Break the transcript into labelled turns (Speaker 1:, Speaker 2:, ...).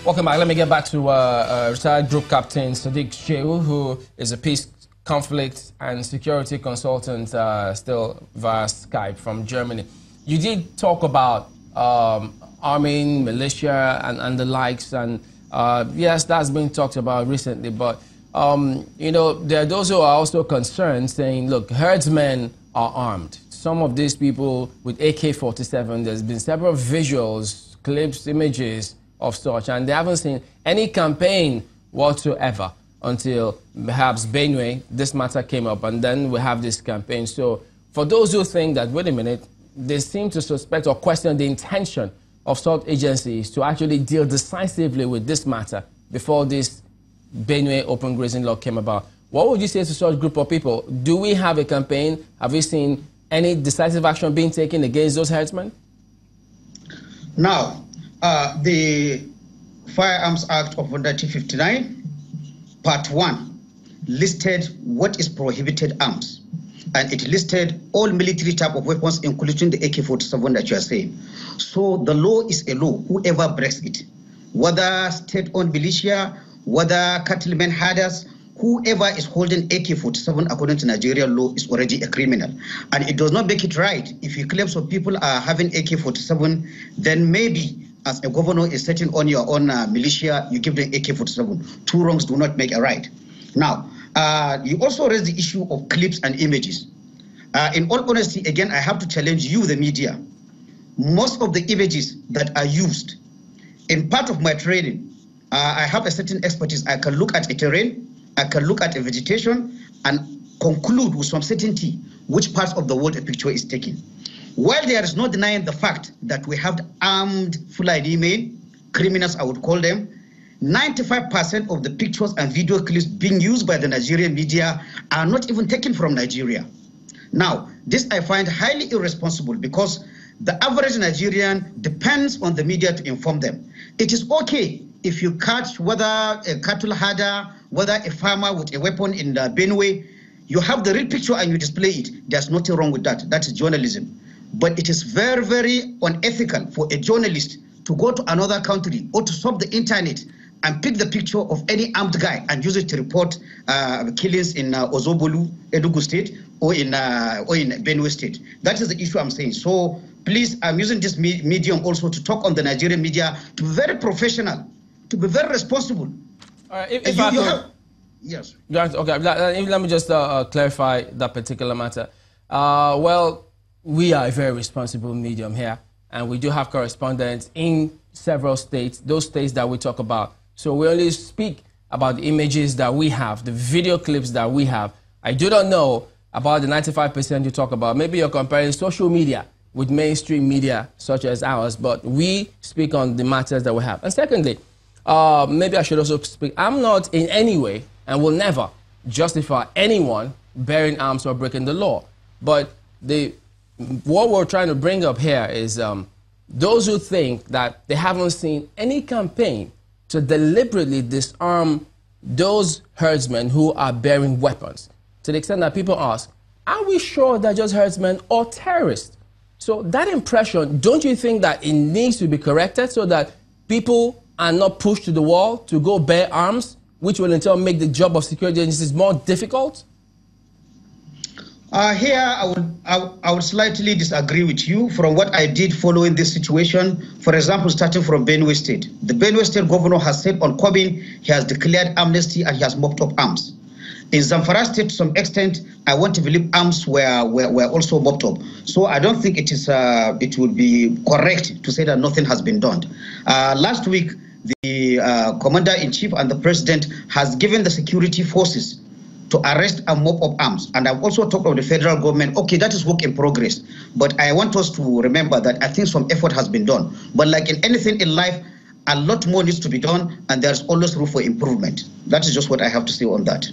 Speaker 1: Welcome back. Let me get back to retired Group Captain Sadeeq Shehu, who is a peace, conflict and security consultant still via Skype from Germany. You did talk about arming, militia and the likes, and yes, that's been talked about recently, but you know, there are those who are also concerned, saying, look, herdsmen are armed. Some of these people with AK-47, there's been several visuals, clips, images of such, and they haven't seen any campaign whatsoever until perhaps Benue, this matter came up, and then we have this campaign. So for those who think that, wait a minute, they seem to suspect or question the intention of such agencies to actually deal decisively with this matter before this Benue open grazing law came about. What would you say to such group of people? Do we have a campaign? Have we seen any decisive action being taken against those herdsmen?
Speaker 2: Now, the Firearms Act of 1959, Part 1, listed what is prohibited arms. And it listed all military type of weapons, including the AK-47 that you are saying. So the law is a law, whoever breaks it. Whether state-owned militia, whether cattlemen, herders, whoever is holding AK-47 according to Nigerian law is already a criminal. And it does not make it right. If you claim some people are having AK-47, then maybe as a governor is setting on your own militia, you give them AK-47. Two wrongs do not make a right. Now, you also raised the issue of clips and images. In all honesty, again, I have to challenge you, the media. Most of the images that are used, in part of my training, I have a certain expertise. I can look at a terrain, I can look at a vegetation, and conclude with some certainty which parts of the world a picture is taken. While there is no denying the fact that we have armed Fulani men, criminals I would call them, 95% of the pictures and video clips being used by the Nigerian media are not even taken from Nigeria. Now, this I find highly irresponsible because the average Nigerian depends on the media to inform them. It is okay if you catch whether a cattle herder, whether a farmer with a weapon in the Benue, you have the real picture and you display it. There's nothing wrong with that. That is journalism. But it is very, very unethical for a journalist to go to another country or to surf the internet and pick the picture of any armed guy and use it to report killings in Ozobolu, Enugu State, or in Benue State. That is the issue I'm saying. So please, I'm using this medium also to talk on the Nigerian media to be very professional, to be very responsible.
Speaker 1: All right,
Speaker 2: yes.
Speaker 1: Okay, let me just clarify that particular matter. Well, we are a very responsible medium here, and we do have correspondents in several states, those states that we talk about. So we only speak about the images that we have, the video clips that we have. I do not know about the 95% you talk about. Maybe you're comparing social media with mainstream media such as ours, but we speak on the matters that we have. And secondly, maybe I should also speak, I'm not in any way and will never justify anyone bearing arms or breaking the law. But what we're trying to bring up here is those who think that they haven't seen any campaign to deliberately disarm those herdsmen who are bearing weapons. To the extent that people ask, are we sure they're just herdsmen or terrorists? So that impression, don't you think that it needs to be corrected so that people are not pushed to the wall to go bear arms, which will in turn make the job of security agencies more difficult?
Speaker 2: Here, I would slightly disagree with you from what I did following this situation. For example, starting from Benue State. The Benue State governor has said on Kobin, he has declared amnesty and he has mopped up arms. In Zamfara State, to some extent, I want to believe arms were also mopped up. So I don't think it would be correct to say that nothing has been done. Last week, the commander-in-chief and the president has given the security forces to arrest and mop up arms. And I've also talked of the federal government. Okay, that is work in progress. But I want us to remember that I think some effort has been done. But like in anything in life, a lot more needs to be done, and there's always room for improvement. That is just what I have to say on that.